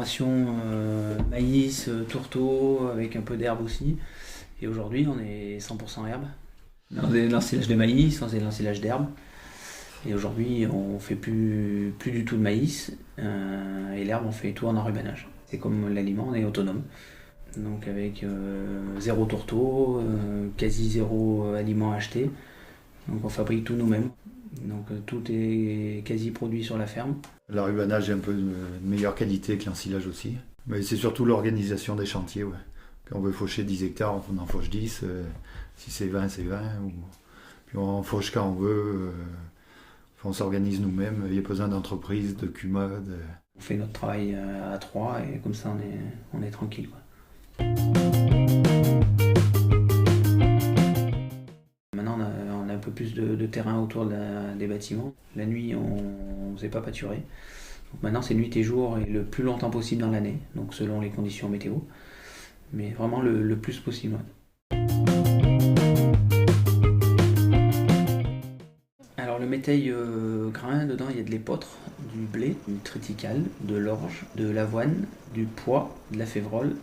ration maïs, tourteau, avec un peu d'herbe aussi. Et aujourd'hui, on est 100% herbe. On faisait l'ensilage de maïs, on faisait l'ensilage d'herbe. Et aujourd'hui, on fait plus du tout de maïs. Et l'herbe, on fait tout en enrubanage. C'est comme l'aliment, on est autonome. Donc avec zéro tourteau, quasi zéro aliment acheté. Donc on fabrique tout nous-mêmes. Donc tout est quasi produit sur la ferme. L'enrubanage est un peu de meilleure qualité que l'ensilage aussi. Mais c'est surtout l'organisation des chantiers. Ouais. Quand on veut faucher 10 hectares, on en fauche 10. Si c'est 20, c'est 20. Puis on fauche quand on veut. On s'organise nous-mêmes. Il n'y a pas besoin d'entreprise, de CUMA. On fait notre travail à 3 et comme ça on est tranquille, quoi. Maintenant on a un peu plus de terrain autour des bâtiments. La nuit on ne faisait pas pâturer. Donc maintenant c'est nuit et jour et le plus longtemps possible dans l'année, donc selon les conditions météo. Mais vraiment le plus possible. Ouais. Alors le métail grain, dedans il y a de l'épeautre, du blé, du triticale, de l'orge, de l'avoine, du pois, de la févrole.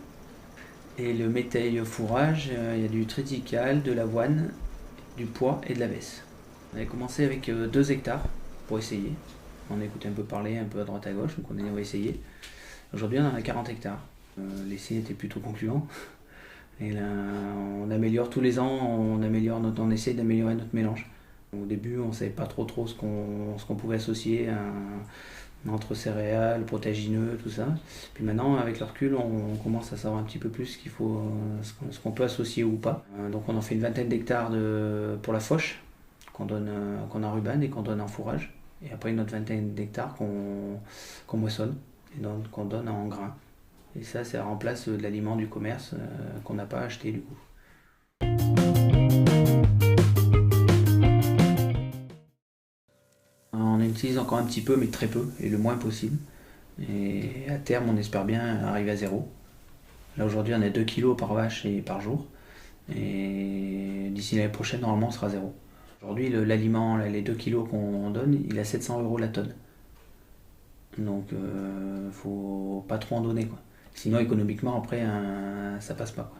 Et le métail fourrage, il y a du triticale, de l'avoine, du pois et de la vesse. On avait commencé avec 2 hectares pour essayer. On a écouté un peu parler, un peu à droite à gauche, donc on a dit on va essayer. Aujourd'hui on en a 40 hectares. L'essai était plutôt concluant. Et là, on améliore tous les ans, on essaie d'améliorer notre mélange. Au début, on ne savait pas trop ce qu'on pouvait associer entre céréales, protéagineux, tout ça. Puis maintenant, avec le recul, on commence à savoir un petit peu plus ce qu'on peut associer ou pas. Donc on en fait une vingtaine d'hectares pour la fauche, qu'on enrubane et qu'on donne en fourrage. Et après une autre vingtaine d'hectares qu'on moissonne et donc qu'on donne en grains. Et ça remplace de l'aliment du commerce qu'on n'a pas acheté du coup. On utilise encore un petit peu, mais très peu, et le moins possible. Et à terme, on espère bien arriver à 0. Là aujourd'hui, on a 2 kg par vache et par jour. Et d'ici l'année prochaine, normalement, on sera 0. Aujourd'hui, l'aliment, les 2 kg qu'on donne, il est à 700 € la tonne. Donc, faut pas trop en donner, quoi. Sinon, économiquement, après, ça passe pas, quoi.